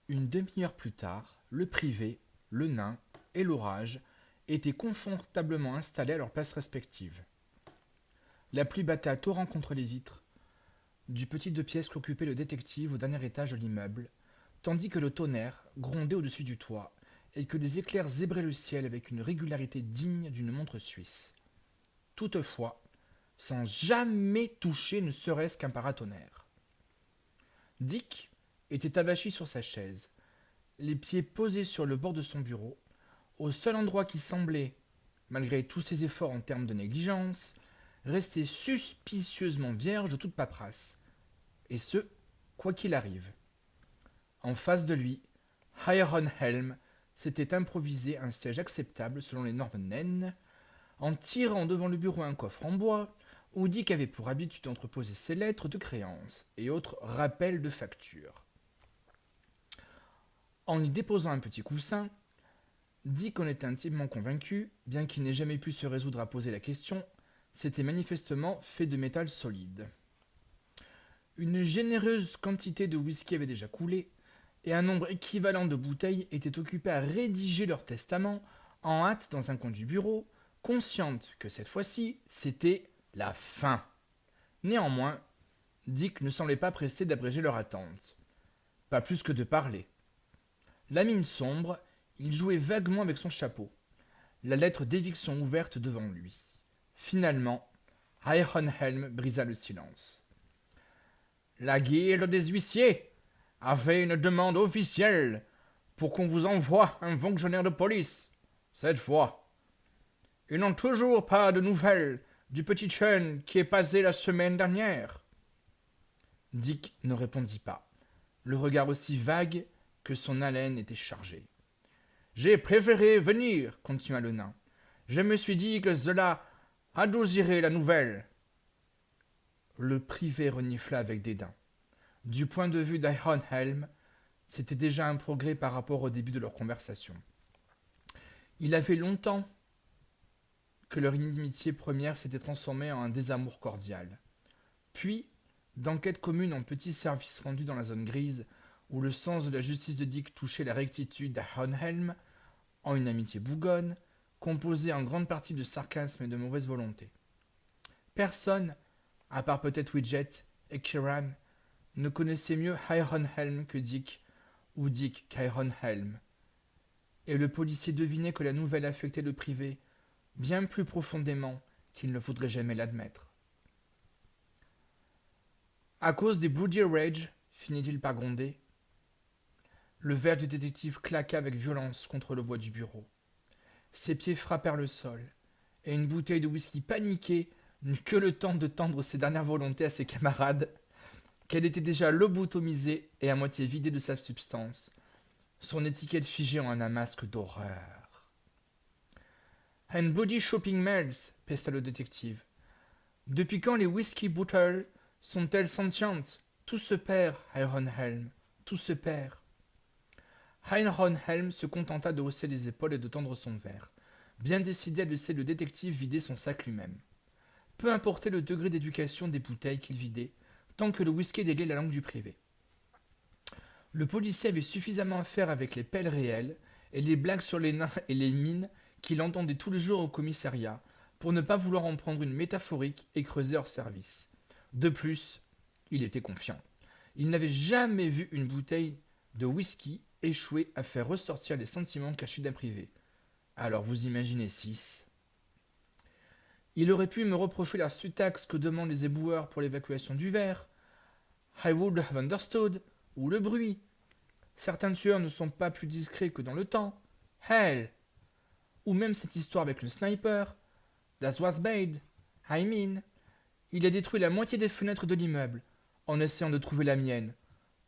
Une demi-heure plus tard, le privé, le nain et l'orage étaient confortablement installés à leurs places respectives. La pluie battait à torrents contre les vitres du petit deux pièces qu'occupait le détective au dernier étage de l'immeuble, tandis que le tonnerre grondait au-dessus du toit et que les éclairs zébraient le ciel avec une régularité digne d'une montre suisse. Toutefois, sans jamais toucher ne serait-ce qu'un paratonnerre. Dick était abachi sur sa chaise, les pieds posés sur le bord de son bureau, au seul endroit qui semblait, malgré tous ses efforts en termes de négligence, rester suspicieusement vierge de toute paperasse, et ce, quoi qu'il arrive. En face de lui, Hiram Helm s'était improvisé un siège acceptable selon les normes naines, en tirant devant le bureau un coffre en bois, où Dick avait pour habitude d'entreposer ses lettres de créance et autres rappels de factures. En y déposant un petit coussin, Dick en était intimement convaincu, bien qu'il n'ait jamais pu se résoudre à poser la question, c'était manifestement fait de métal solide. Une généreuse quantité de whisky avait déjà coulé, et un nombre équivalent de bouteilles était occupé à rédiger leur testament en hâte dans un coin du bureau, consciente que cette fois-ci, c'était la fin. Néanmoins, Dick ne semblait pas pressé d'abréger leur attente. Pas plus que de parler. La mine sombre, il jouait vaguement avec son chapeau, la lettre d'éviction ouverte devant lui. Finalement, Helm brisa le silence. La guilde des huissiers avait une demande officielle pour qu'on vous envoie un fonctionnaire de police, cette fois. Ils n'ont toujours pas de nouvelles du petit Chen qui est passé la semaine dernière. Dick ne répondit pas, le regard aussi vague que son haleine était chargée. J'ai préféré venir, continua le nain. Je me suis dit que cela adoucirait la nouvelle. Le privé renifla avec dédain. Du point de vue d'Ironhelm, c'était déjà un progrès par rapport au début de leur conversation. Il avait longtemps que leur inimitié première s'était transformée en un désamour cordial. Puis, d'enquête commune en petits services rendus dans la zone grise, où le sens de la justice de Dick touchait la rectitude d'Ironhelm, en une amitié bougonne, composée en grande partie de sarcasme et de mauvaise volonté. Personne, à part peut-être Widget et Kiran, ne connaissait mieux Ironhelm que Dick, ou Dick qu'Ironhelm. Et le policier devinait que la nouvelle affectait le privé bien plus profondément qu'il ne voudrait jamais l'admettre. À cause des Bloody Rage, finit-il par gronder. Le verre du détective claqua avec violence contre le bois du bureau. Ses pieds frappèrent le sol, et une bouteille de whisky paniquée n'eut que le temps de tendre ses dernières volontés à ses camarades, qu'elle était déjà lobotomisée et à moitié vidée de sa substance, son étiquette figée en un masque d'horreur. And bloody shopping mills, pesta le détective. Depuis quand les whisky bottles sont-elles sentientes? Tout se perd, Ironhelm, tout se perd. Ironhelm se contenta de hausser les épaules et de tendre son verre, bien décidé à laisser le détective vider son sac lui-même. Peu importait le degré d'éducation des bouteilles qu'il vidait, tant que le whisky dégainait la langue du privé. Le policier avait suffisamment à faire avec les pelles réelles et les blagues sur les nains et les mines qu'il entendait tous les jours au commissariat pour ne pas vouloir en prendre une métaphorique et creuser hors service. De plus, il était confiant. Il n'avait jamais vu une bouteille de whisky échouer à faire ressortir les sentiments cachés d'un privé. Alors vous imaginez 6. Il aurait pu me reprocher la sutaxe que demandent les éboueurs pour l'évacuation du verre. I would have understood. Ou le bruit. Certains tueurs ne sont pas plus discrets que dans le temps. Hell. Ou même cette histoire avec le sniper. That was bad. I mean. Il a détruit la moitié des fenêtres de l'immeuble, en essayant de trouver la mienne.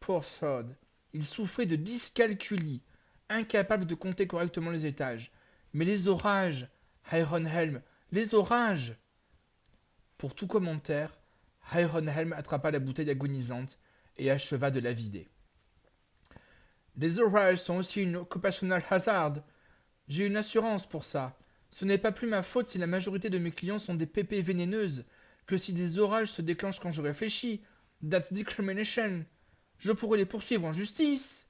Poor sod. Il souffrait de dyscalculie, incapable de compter correctement les étages. Mais les orages, Ironhelm, les orages. Pour tout commentaire, Ironhelm attrapa la bouteille agonisante et acheva de la vider. Les orages sont aussi une occupational hazard. J'ai une assurance pour ça. Ce n'est pas plus ma faute si la majorité de mes clients sont des pépées vénéneuses que si des orages se déclenchent quand je réfléchis. That's discrimination. Je pourrais les poursuivre en justice.